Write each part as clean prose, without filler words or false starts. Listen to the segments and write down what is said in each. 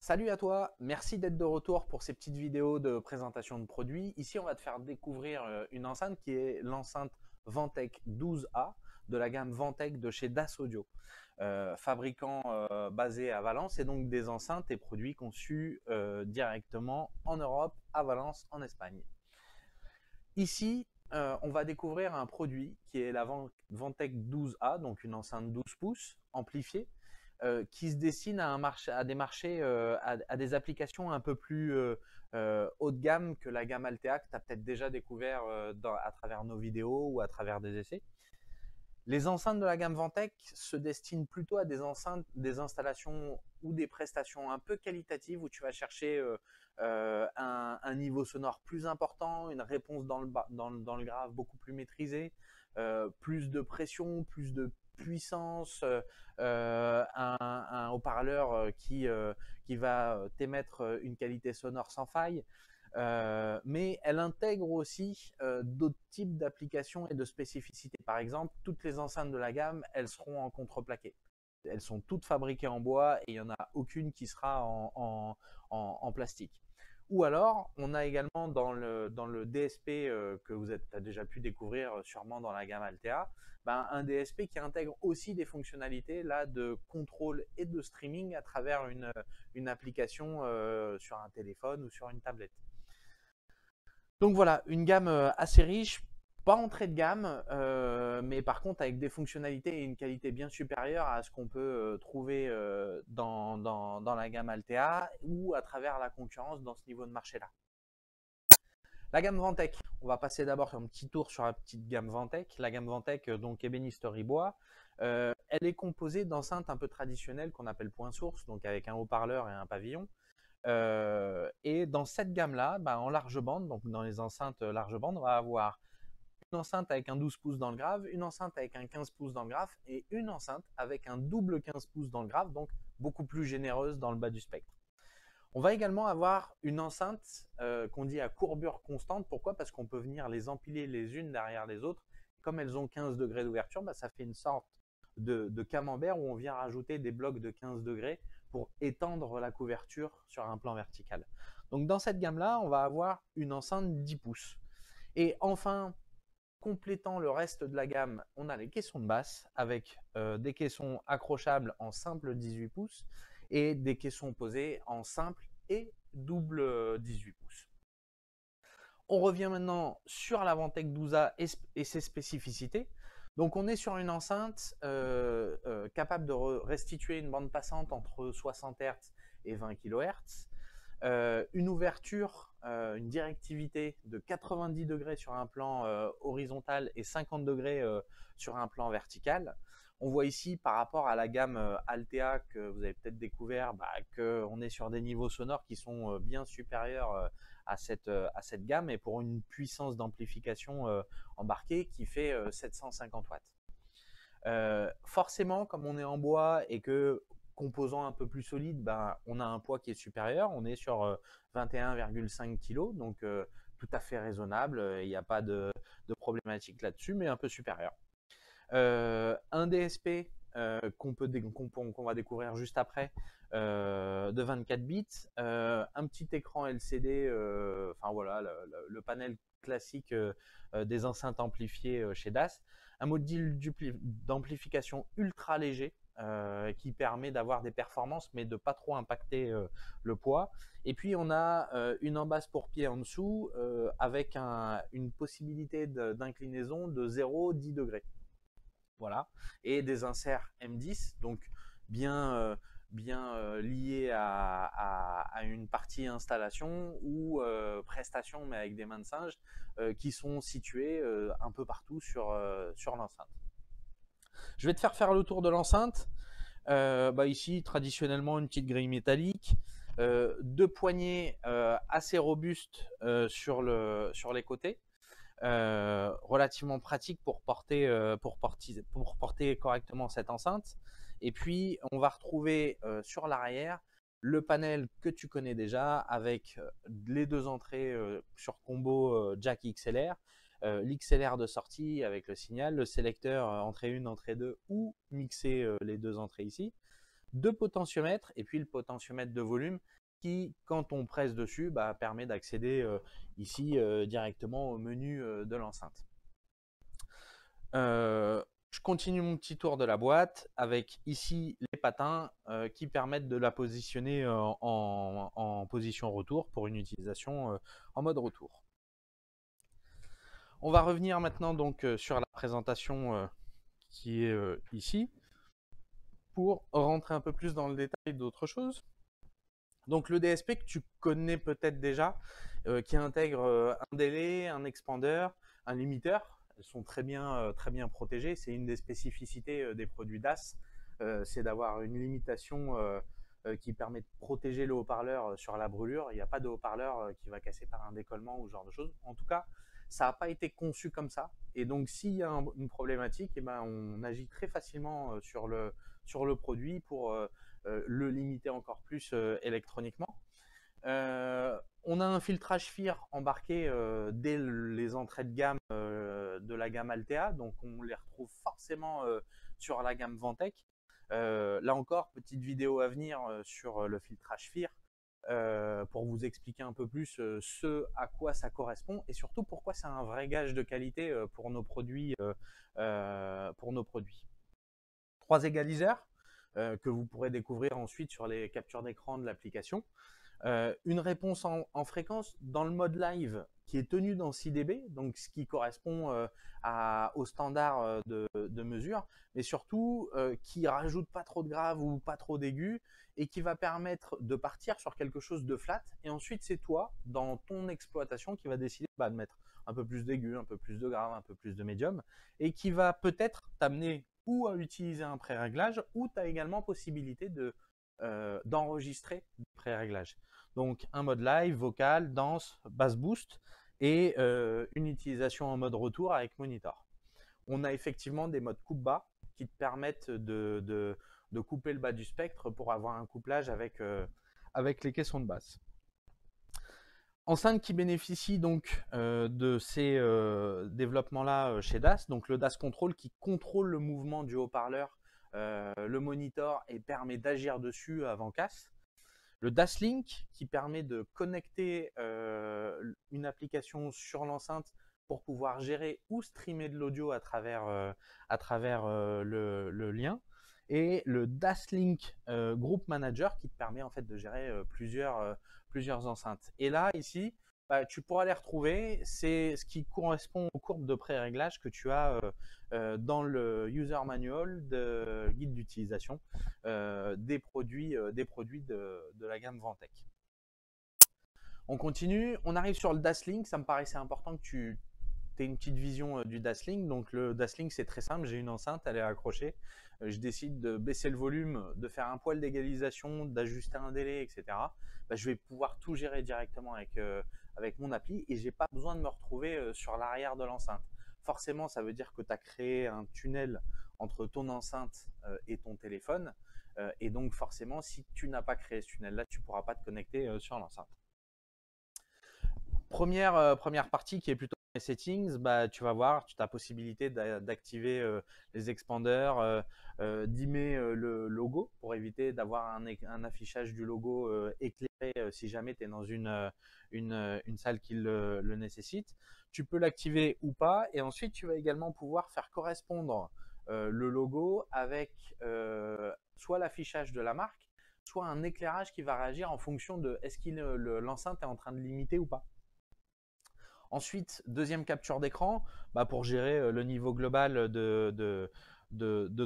Salut à toi, merci d'être de retour pour ces petites vidéos de présentation de produits. Ici, on va te faire découvrir une enceinte qui est l'enceinte Vantec 12A de la gamme Vantec de chez DAS Audio, fabricant basé à Valence et donc des enceintes et produits conçus directement en Europe, à Valence, en Espagne. Ici, on va découvrir un produit qui est la Vantec 12A, donc une enceinte 12 pouces amplifiée, qui se destine à des marchés, à des applications un peu plus haut de gamme que la gamme Altea, que tu as peut-être déjà découvert à travers nos vidéos ou à travers des essais. Les enceintes de la gamme Vantec se destinent plutôt à des installations ou des prestations un peu qualitatives où tu vas chercher un niveau sonore plus important, une réponse dans le grave beaucoup plus maîtrisée, plus de pression, plus de puissance, un haut-parleur qui va t'émettre une qualité sonore sans faille. Mais elle intègre aussi d'autres types d'applications et de spécificités. Par exemple, toutes les enceintes de la gamme, elles seront en contreplaqué. Elles sont toutes fabriquées en bois et il n'y en a aucune qui sera en plastique. Ou alors, on a également dans le DSP que vous avez déjà pu découvrir sûrement dans la gamme Altea, un DSP qui intègre aussi des fonctionnalités là, de contrôle et de streaming à travers une application sur un téléphone ou sur une tablette. Donc voilà, une gamme assez riche, pas entrée de gamme, mais par contre avec des fonctionnalités et une qualité bien supérieure à ce qu'on peut trouver dans la gamme Altea ou à travers la concurrence dans ce niveau de marché-là. La gamme Vantec, on va passer d'abord un petit tour sur la petite gamme Vantec. La gamme Vantec, donc ébénisterie bois, elle est composée d'enceintes un peu traditionnelles qu'on appelle point source, donc avec un haut-parleur et un pavillon. Et dans cette gamme-là, en large bande, donc dans les enceintes large bande, on va avoir une enceinte avec un 12 pouces dans le grave, une enceinte avec un 15 pouces dans le grave et une enceinte avec un double 15 pouces dans le grave, donc beaucoup plus généreuse dans le bas du spectre. On va également avoir une enceinte qu'on dit à courbure constante. Pourquoi? Parce qu'on peut venir les empiler les unes derrière les autres. Comme elles ont 15 degrés d'ouverture, ça fait une sorte de camembert où on vient rajouter des blocs de 15 degrés pour étendre la couverture sur un plan vertical. Donc dans cette gamme-là, on va avoir une enceinte 10 pouces. Et enfin, complétant le reste de la gamme, on a les caissons de basse avec des caissons accrochables en simple 18 pouces et des caissons posés en simple et double 18 pouces. On revient maintenant sur la Vantec 12A et ses spécificités. Donc on est sur une enceinte capable de restituer une bande passante entre 60 Hz et 20 kHz, une ouverture, une directivité de 90 degrés sur un plan horizontal et 50 degrés sur un plan vertical. On voit ici par rapport à la gamme Altea que vous avez peut-être découvert qu'on est sur des niveaux sonores qui sont bien supérieurs à cette gamme et pour une puissance d'amplification embarquée qui fait 750 watts. Forcément, comme on est en bois et que composant un peu plus solide, on a un poids qui est supérieur. On est sur 21,5 kg, donc tout à fait raisonnable. Il n'y a pas de problématique là-dessus, mais un peu supérieur. Un DSP qu'on va découvrir juste après, de 24 bits, un petit écran LCD, enfin voilà, le panel classique des enceintes amplifiées chez DAS, un module d'amplification ultra léger qui permet d'avoir des performances mais de pas trop impacter le poids. Et puis on a une embase pour pied en dessous avec une possibilité d'inclinaison de 0,10 degrés. Voilà, et des inserts M10, donc bien liés à une partie installation ou prestation, mais avec des mains de singe, qui sont situés un peu partout sur l'enceinte. Je vais te faire le tour de l'enceinte. Ici, traditionnellement, une petite grille métallique, deux poignées assez robustes sur les côtés. Relativement pratique pour porter correctement cette enceinte. Et puis, on va retrouver sur l'arrière le panel que tu connais déjà avec les deux entrées sur combo jack XLR, l'XLR de sortie avec le signal, le sélecteur entrée 1, entrée 2 ou mixer les deux entrées ici. deux potentiomètres et puis le potentiomètre de volume qui, quand on presse dessus, permet d'accéder ici directement au menu de l'enceinte. Je continue mon petit tour de la boîte avec ici les patins qui permettent de la positionner en position retour pour une utilisation en mode retour. On va revenir maintenant donc sur la présentation qui est ici pour rentrer un peu plus dans le détail d'autres choses. Donc le DSP que tu connais peut-être déjà, qui intègre un délai, un expander, un limiteur. Elles sont très bien protégées. C'est une des spécificités des produits DAS, c'est d'avoir une limitation qui permet de protéger le haut-parleur sur la brûlure. Il n'y a pas de haut-parleur qui va casser par un décollement ou ce genre de choses. En tout cas, ça n'a pas été conçu comme ça. Et donc, s'il y a une problématique, eh ben, on agit très facilement sur le produit pour le limiter encore plus électroniquement. On a un filtrage FIR embarqué dès les entrées de gamme de la gamme Altea, donc on les retrouve forcément sur la gamme Vantec. Là encore, petite vidéo à venir sur le filtrage FIR pour vous expliquer un peu plus ce à quoi ça correspond et surtout pourquoi c'est un vrai gage de qualité pour nos produits. Trois égaliseurs que vous pourrez découvrir ensuite sur les captures d'écran de l'application. Une réponse en fréquence dans le mode live qui est tenu dans 6 dB, donc ce qui correspond au standard de mesure, mais surtout qui rajoute pas trop de grave ou pas trop d'aigu et qui va permettre de partir sur quelque chose de flat. Et ensuite, c'est toi, dans ton exploitation, qui va décider de mettre un peu plus d'aigu, un peu plus de grave, un peu plus de médium, et qui va peut-être t'amener ou à utiliser un pré-réglage, ou tu as également possibilité d'enregistrer des pré-réglages. Donc un mode live, vocal, danse, bass boost et une utilisation en mode retour avec monitor. On a effectivement des modes coupe-bas qui te permettent de couper le bas du spectre pour avoir un couplage avec les caissons de basse. Enceinte qui bénéficie donc de ces développements-là chez DAS, donc le DAS Control qui contrôle le mouvement du haut-parleur, le monitor et permet d'agir dessus avant casse. Le DAS Link qui permet de connecter une application sur l'enceinte pour pouvoir gérer ou streamer de l'audio à travers le lien. Et le DAS Link Group Manager qui te permet en fait de gérer plusieurs enceintes. Et là, ici, tu pourras les retrouver. C'est ce qui correspond aux courbes de pré-réglage que tu as dans le User Manual de guide d'utilisation des produits de la gamme Vantec. On continue. On arrive sur le DAS Link. Ça me paraissait important que tu aies une petite vision du DAS Link. Donc le DAS Link, c'est très simple. J'ai une enceinte, elle est accrochée. Je décide de baisser le volume, de faire un poil d'égalisation, d'ajuster un délai, etc. Je vais pouvoir tout gérer directement avec mon appli et j'ai pas besoin de me retrouver sur l'arrière de l'enceinte. Forcément, ça veut dire que tu as créé un tunnel entre ton enceinte et ton téléphone. Et donc forcément, si tu n'as pas créé ce tunnel-là, tu ne pourras pas te connecter sur l'enceinte. Première partie qui est plutôt les settings, tu vas voir, tu as la possibilité d'activer les expanders, dimmer le logo pour éviter d'avoir un affichage du logo éclairé si jamais tu es dans une salle qui le nécessite. Tu peux l'activer ou pas et ensuite tu vas également pouvoir faire correspondre le logo avec soit l'affichage de la marque, soit un éclairage qui va réagir en fonction de est-ce que l'enceinte est en train de limiter ou pas. Ensuite, deuxième capture d'écran, pour gérer le niveau global de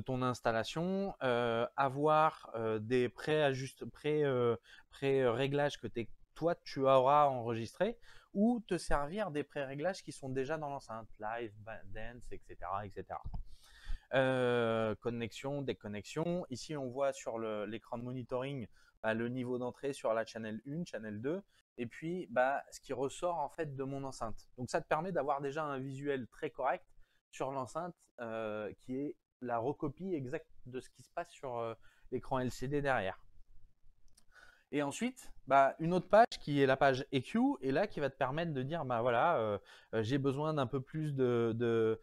ton installation, avoir des pré-réglages que toi tu auras enregistrés ou te servir des pré-réglages qui sont déjà dans l'enceinte, live, dance, etc. etc. Connexion, déconnexion. Ici, on voit sur l'écran de monitoring le niveau d'entrée sur la channel 1, channel 2, et puis ce qui ressort en fait de mon enceinte. Donc ça te permet d'avoir déjà un visuel très correct sur l'enceinte qui est la recopie exacte de ce qui se passe sur l'écran LCD derrière. Et ensuite, une autre page qui est la page EQ, et là qui va te permettre de dire voilà, j'ai besoin d'un peu plus de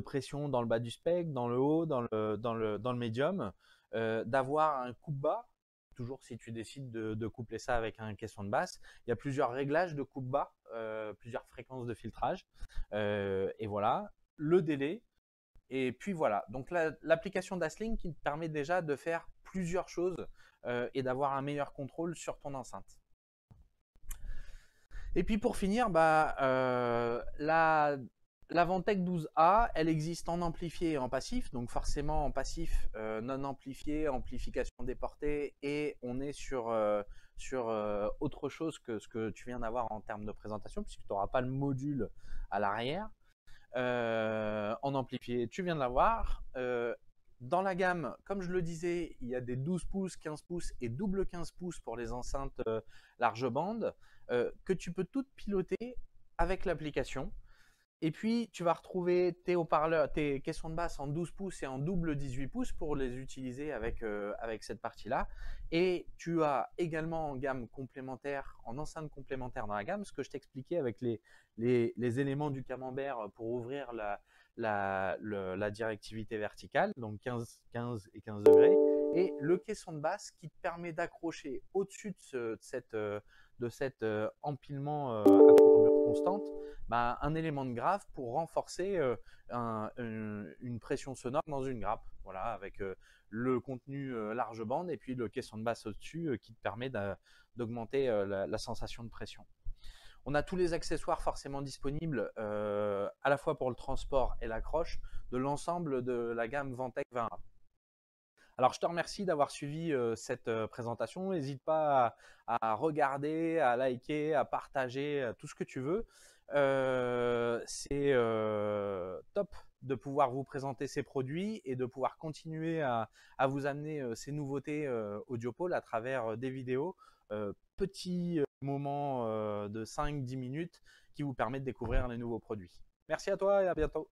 pression dans le bas du spectre, dans le haut, dans le médium. d'avoir un coupe-bas, toujours si tu décides de coupler ça avec un caisson de basse. Il y a plusieurs réglages de coupe-bas, plusieurs fréquences de filtrage. Et voilà, le délai. Et puis voilà, donc l'application d'Asling qui te permet déjà de faire plusieurs choses et d'avoir un meilleur contrôle sur ton enceinte. Et puis pour finir, la Vantec 12A, elle existe en amplifié et en passif. Donc forcément en passif, non amplifié, amplification déportée, et on est sur autre chose que ce que tu viens d'avoir en termes de présentation, puisque tu n'auras pas le module à l'arrière. En amplifié, tu viens de l'avoir. Dans la gamme, comme je le disais, il y a des 12 pouces, 15 pouces et double 15 pouces pour les enceintes large bande que tu peux toutes piloter avec l'application. Et puis, tu vas retrouver tes haut-parleurs, tes caissons de basse en 12 pouces et en double 18 pouces pour les utiliser avec cette partie-là. Et tu as également en gamme complémentaire, en enceinte complémentaire dans la gamme, ce que je t'expliquais avec les éléments du camembert pour ouvrir la directivité verticale, donc 15 et 15 degrés, et le caisson de basse qui te permet d'accrocher au-dessus de cet empilement à courbure constante, un élément de grave pour renforcer une pression sonore dans une grappe. Voilà, avec le contenu large bande et puis le caisson de basse au-dessus qui te permet d'augmenter la sensation de pression. On a tous les accessoires forcément disponibles à la fois pour le transport et l'accroche de l'ensemble de la gamme Vantec 20A. Alors, je te remercie d'avoir suivi cette présentation. N'hésite pas à regarder, à liker, à partager, tout ce que tu veux. C'est top de pouvoir vous présenter ces produits et de pouvoir continuer à vous amener ces nouveautés Audiopole à travers des vidéos, petits moments de 5-10 minutes qui vous permettent de découvrir les nouveaux produits. Merci à toi et à bientôt.